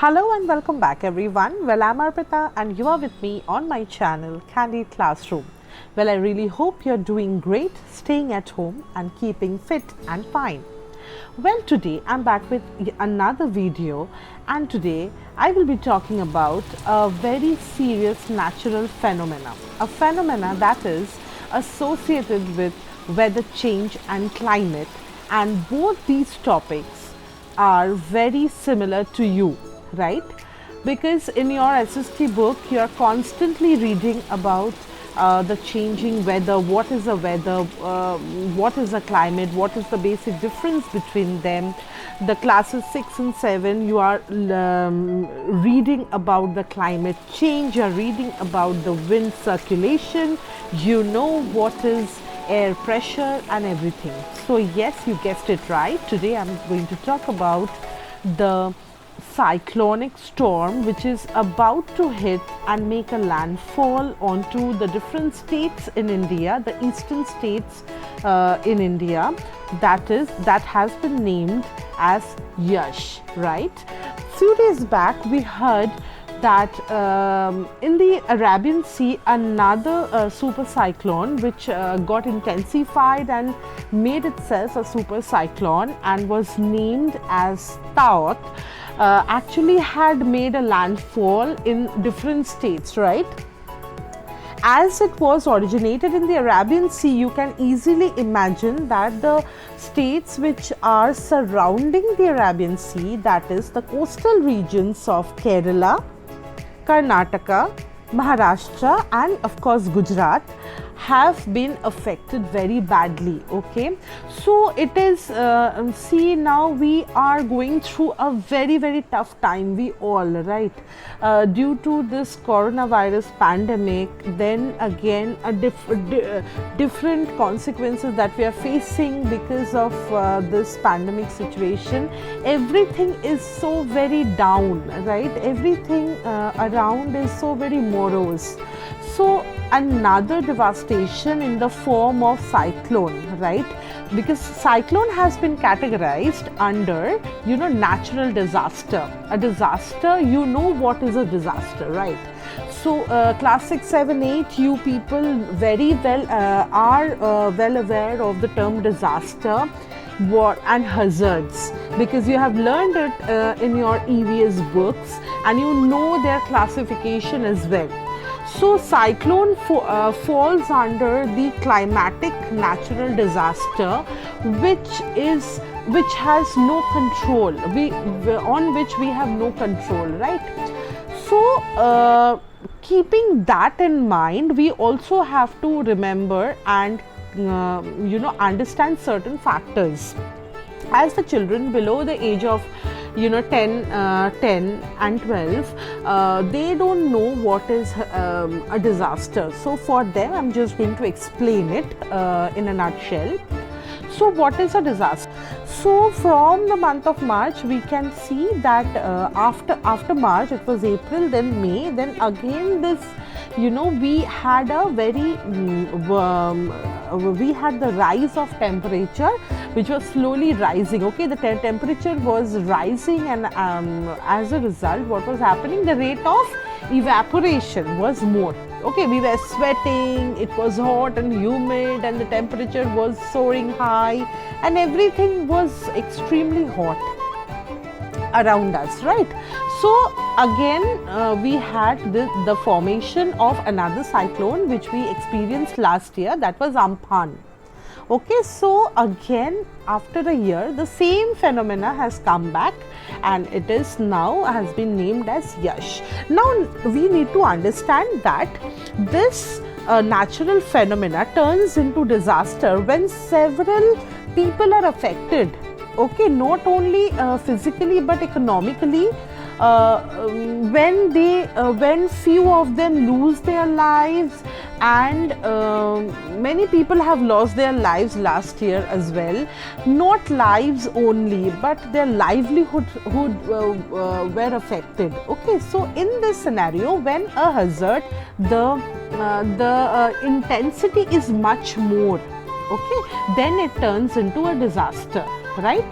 Hello and welcome back everyone. Well, I'm Arpita and you are with me on my channel Candid Classroom. Well, I really hope you're doing great, staying at home and keeping fit and fine. Well, today I'm back with another video, and today I will be talking about a very serious natural phenomena. A phenomena that is associated with weather change and climate, and both these topics are very similar to you, right? Because in your SST book you are constantly reading about the changing weather, what is the weather, what is the climate, what is the basic difference between them. The classes 6 and 7 you are reading about the climate change, you are reading about the wind circulation, you know what is air pressure and everything. So yes, you guessed it right. Today I'm going to talk about the cyclonic storm which is about to hit and make a landfall onto the different states in India, the eastern states in India, that has been named as Yaas, right? Few days back we heard that in the Arabian Sea another super cyclone which got intensified and made itself a super cyclone and was named as Tauktae actually had made a landfall in different states, right? As it was originated in the Arabian Sea, you can easily imagine that the states which are surrounding the Arabian Sea, that is the coastal regions of Kerala, Karnataka, Maharashtra and of course Gujarat, have been affected very badly. Okay, so it is see, now we are going through a very tough time, we all, right, due to this coronavirus pandemic. Then again a different consequences that we are facing because of this pandemic situation. Everything is so very down, right? Everything around is so very morose. So another devastation in the form of cyclone, right? Because cyclone has been categorized under, natural disaster. A disaster, you know what is a disaster, right? So class 6, 7, 8, you people very well are well aware of the term disaster and hazards, because you have learned it in your EVS books and you know their classification as well. So cyclone falls under the climatic natural disaster which has no control, on which we have no control, right? So keeping that in mind, we also have to remember and understand certain factors. As the children below the age of 10 and 12, they don't know what is a disaster. So for them I'm just going to explain it in a nutshell. So what is a disaster? So from the month of March we can see that after March, it was April, then May, then again this, we had a very we had the rise of temperature which was slowly rising. Okay, the temperature was rising, and as a result what was happening, the rate of evaporation was more. Okay, we were sweating, it was hot and humid and the temperature was soaring high and everything was extremely hot around us, right? So again we had the formation of another cyclone which we experienced last year, that was Amphan. Okay, so again after a year the same phenomena has come back and it is now has been named as Yaas. Now we need to understand that this natural phenomena turns into disaster when several people are affected. Okay, not only physically but economically. When few of them lose their lives, and many people have lost their lives last year as well. Not lives only, but their livelihood were affected. Okay, so in this scenario, when a hazard, the intensity is much more, okay, then it turns into a disaster, right?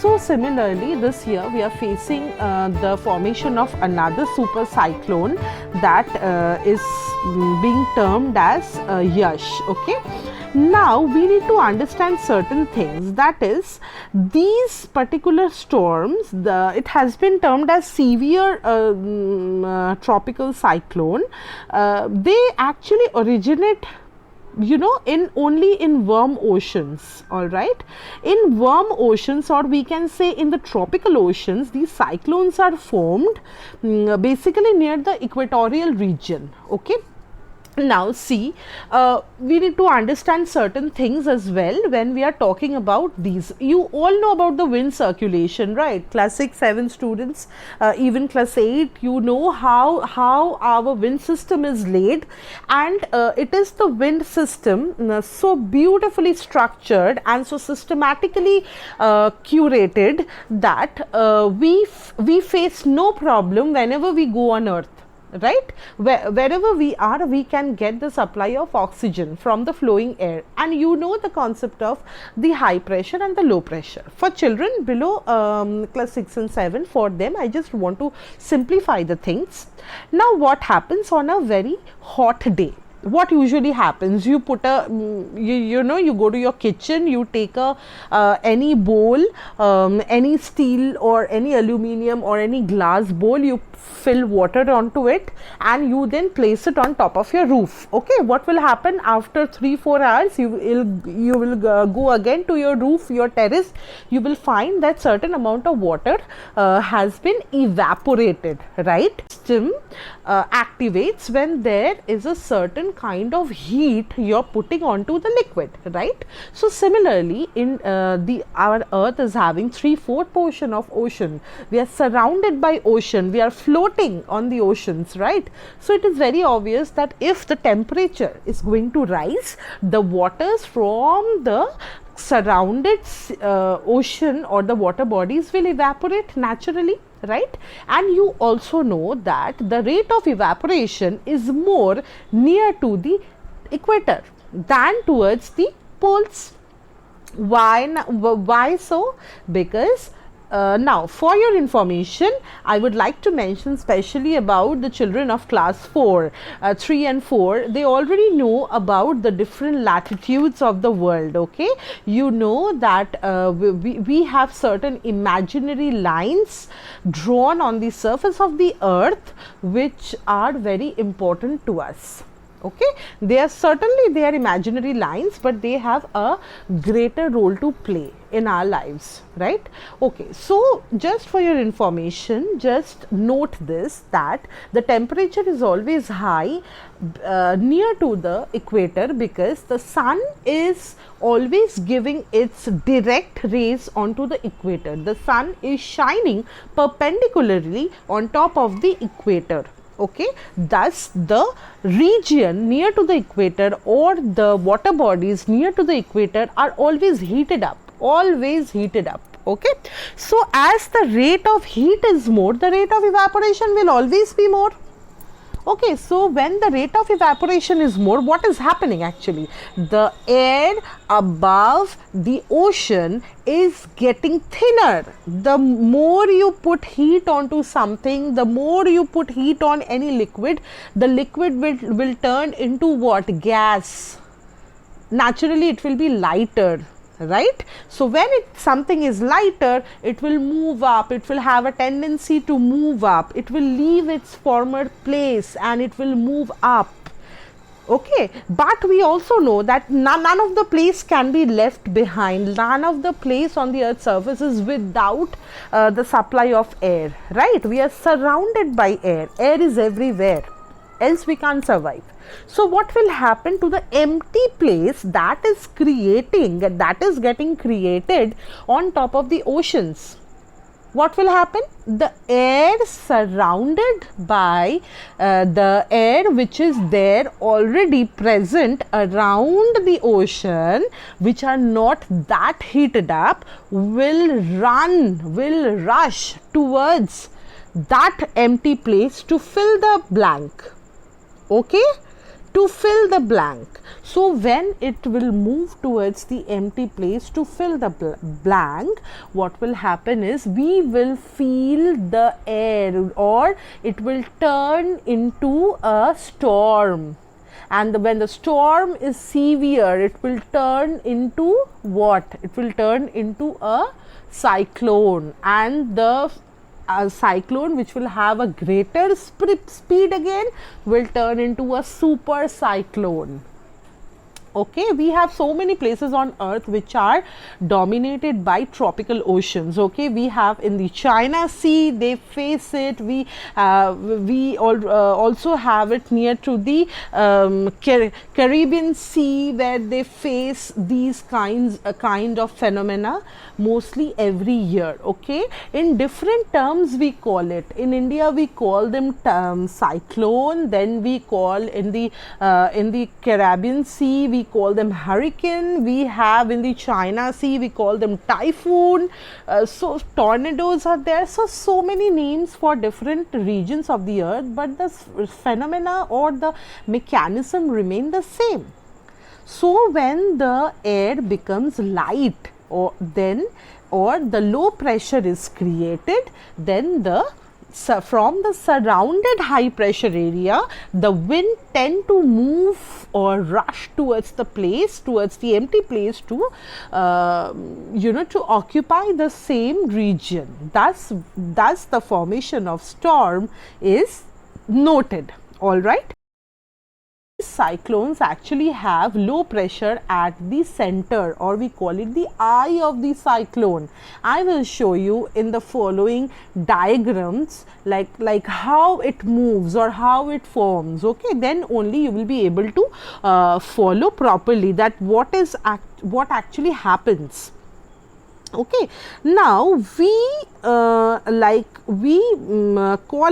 So similarly, this year we are facing the formation of another super cyclone that is being termed as Yaas. Okay. Now we need to understand certain things, that is, these particular storms, it has been termed as severe tropical cyclone. They actually originate, you know, only in warm oceans. All right, in warm oceans, or we can say in the tropical oceans, these cyclones are formed basically near the equatorial region. Okay. Now see, we need to understand certain things as well when we are talking about these. You all know about the wind circulation, right? Class 6, 7 students, even class 8, you know how our wind system is laid, and it is the wind system so beautifully structured and so systematically curated that we face no problem whenever we go on earth. Right, wherever we are, we can get the supply of oxygen from the flowing air, and you know the concept of the high pressure and the low pressure. For children below class 6 and 7, for them I just want to simplify the things. Now what happens on a very hot day? What usually happens, you put a you know, you go to your kitchen, you take a any bowl, any steel or any aluminium or any glass bowl, you fill water onto it and you then place it on top of your roof. Okay, what will happen after 3-4 hours? You will go again to your roof, your terrace. You will find that certain amount of water has been evaporated, right? System activates when there is a certain kind of heat you're putting onto the liquid, right? So similarly, in our earth is having 3/4 portion of ocean. We are surrounded by ocean, we are floating on the oceans, right? So it is very obvious that if the temperature is going to rise, the waters from the surrounded ocean or the water bodies will evaporate naturally, right? And you also know that the rate of evaporation is more near to the equator than towards the poles. Why so? Because now, for your information, I would like to mention especially about the children of class 4, 3 and 4. They already know about the different latitudes of the world. Okay, you know that we have certain imaginary lines drawn on the surface of the earth which are very important to us. Okay, they are imaginary lines, but they have a greater role to play in our lives, right? Okay, so just for your information, just note this, that the temperature is always high near to the equator because the sun is always giving its direct rays onto the equator. The sun is shining perpendicularly on top of the equator. Okay, thus the region near to the equator or the water bodies near to the equator are always heated up. Okay, so as the rate of heat is more, the rate of evaporation will always be more. Okay, so when the rate of evaporation is more, what is happening actually? The air above the ocean is getting thinner. The more you put heat onto something, the more you put heat on any liquid, the liquid will turn into what? Gas. Naturally, it will be lighter. Right? So when something is lighter, it will move up, it will have a tendency to move up, it will leave its former place and it will move up. Okay, but we also know that none of the place can be left behind. None of the place on the earth's surface is without the supply of air, right? We are surrounded by air. Air is everywhere, else we can't survive. So what will happen to the empty place that is getting created on top of the oceans? What will happen? The air surrounded by the air which is there already present around the ocean, which are not that heated up, will rush towards that empty place to fill the blank. Okay, to fill the blank. So when it will move towards the empty place to fill the blank, what will happen is we will feel the air, or it will turn into a storm. And when the storm is severe, it will turn into what? It will turn into a cyclone, and the cyclone, which will have a greater speed again, will turn into a super cyclone. Okay, we have so many places on earth which are dominated by tropical oceans. Okay, we have in the China Sea, they face it. We also have it near to the Caribbean Sea, where they face these kind of phenomena mostly every year. Okay, in different terms we call it. In India we call them cyclone. Then we call in the Caribbean Sea we call them hurricane. We have in the China Sea we call them typhoon. So tornadoes are there. So many names for different regions of the earth, but the phenomena or the mechanism remain the same. So when the air becomes light, or the low pressure is created, then from the surrounded high pressure area, the wind tend to move or rush towards the empty place to to occupy the same region. Thus the formation of storm is noted. All right. Cyclones actually have low pressure at the center, or we call it the eye of the cyclone. I will show you in the following diagrams like how it moves or how it forms. Okay, then only you will be able to follow properly that what actually happens. Okay, now we call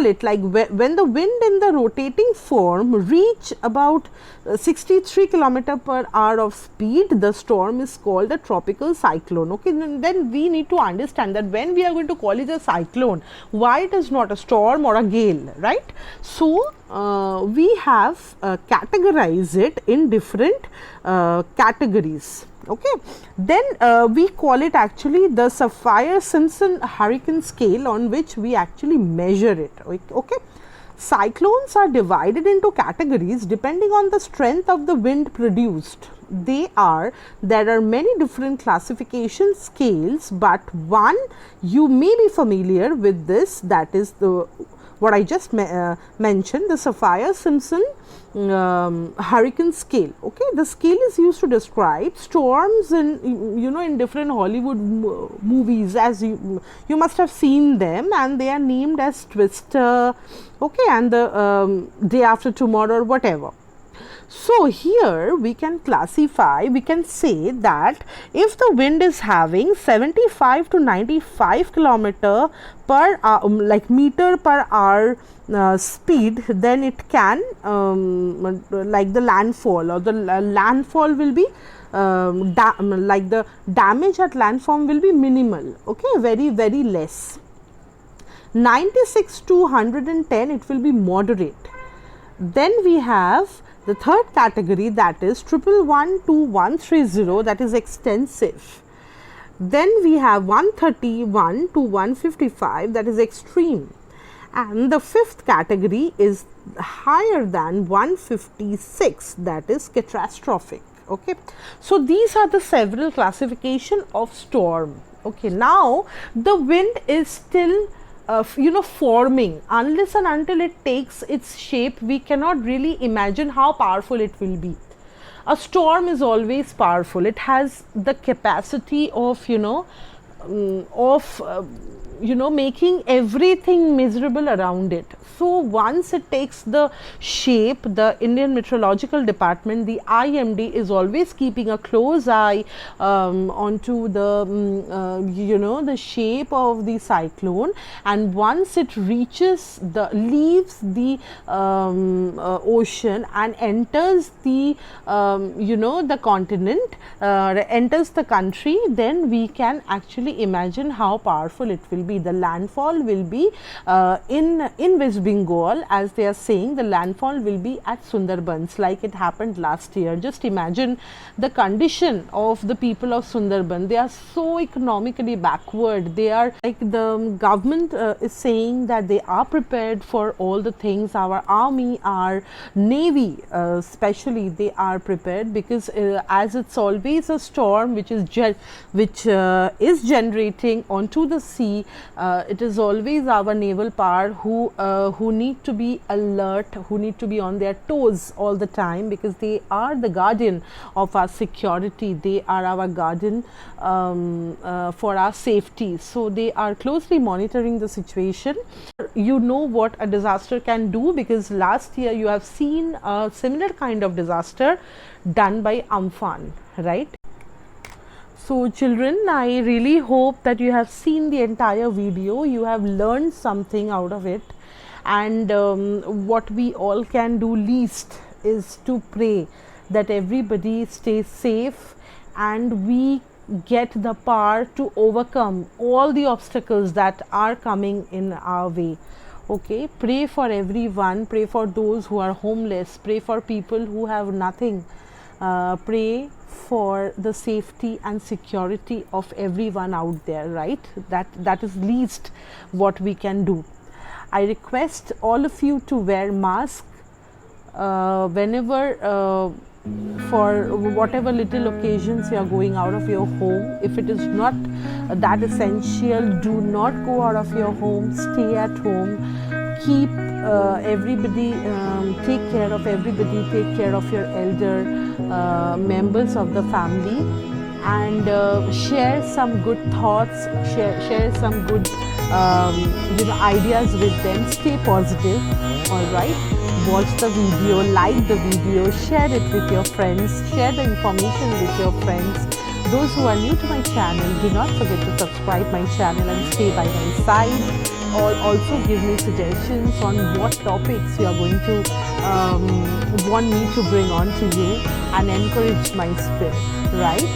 it like when the wind in the rotating form reach about 63 km/h of speed, the storm is called a tropical cyclone. Okay, then we need to understand that when we are going to call it a cyclone, why it is not a storm or a gale, right? So we have categorized it in different categories. Okay, then we call it actually the Saffir-Simpson hurricane scale, on which we actually measure it. Okay, cyclones are divided into categories depending on the strength of the wind produced. There are many different classification scales, but one you may be familiar with this, that is what I just mentioned, the Saffir-Simpson hurricane scale. Okay, the scale is used to describe storms in different Hollywood movies, as you must have seen them, and they are named as Twister, okay, and the Day After Tomorrow or whatever. So here we can say that if the wind is having 75 to 95 km per hour, like meter per hour speed, then it can like the landfall, or the landfall will be like the damage at landfall will be minimal. Okay, very less. 96 to 110, it will be moderate. Then we have the third category, that is 111 to 130, that is extensive. Then we have 131 to 155, that is extreme. And the fifth category is higher than 156, that is catastrophic. Okay, so these are the several classification of storm. Okay, now the wind is still forming. Unless and until it takes its shape, we cannot really imagine how powerful it will be. A storm is always powerful. It has the capacity of making everything miserable around it. So once it takes the shape, the Indian Meteorological Department, the IMD, is always keeping a close eye onto the shape of the cyclone, and once it leaves the ocean and enters the the continent, enters the country, then we can actually only imagine how powerful it will be. The landfall will be in West Bengal, as they are saying. The landfall will be at Sundarbans, like it happened last year. Just imagine the condition of the people of Sundarban. They are so economically backward. They are like, the government is saying that they are prepared for all the things. Our army, our navy, especially, they are prepared, because as it's always a storm which is generating onto the sea, it is always our naval power who need to be alert, who need to be on their toes all the time, because they are the guardian of our security. They are our guardian for our safety. So they are closely monitoring the situation. You know what a disaster can do, because last year you have seen a similar kind of disaster done by Amphan, right? So children, I really hope that you have seen the entire video, you have learned something out of it, and what we all can do least is to pray that everybody stays safe and we get the power to overcome all the obstacles that are coming in our way. Okay, pray for everyone, pray for those who are homeless, pray for people who have nothing, pray for the safety and security of everyone out there, right? That is least what we can do. I request all of you to wear mask whenever for whatever little occasions you are going out of your home. If it is not that essential, do not go out of your home, stay at home, keep everybody, take care of everybody, take care of your elder members of the family, and share some good thoughts, share some good ideas with them. Stay positive, all right? Watch the video, like the video, share it with your friends, share the information with your friends. Those who are new to my channel, do not forget to subscribe my channel and stay by my side. Or also give me suggestions on what topics you are going to want me to bring on to you, and encourage my spirit, right?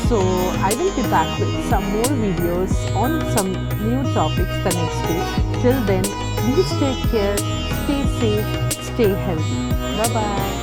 So I will be back with some more videos on some new topics the next day. Till then, please take care, stay safe, stay healthy. Bye bye.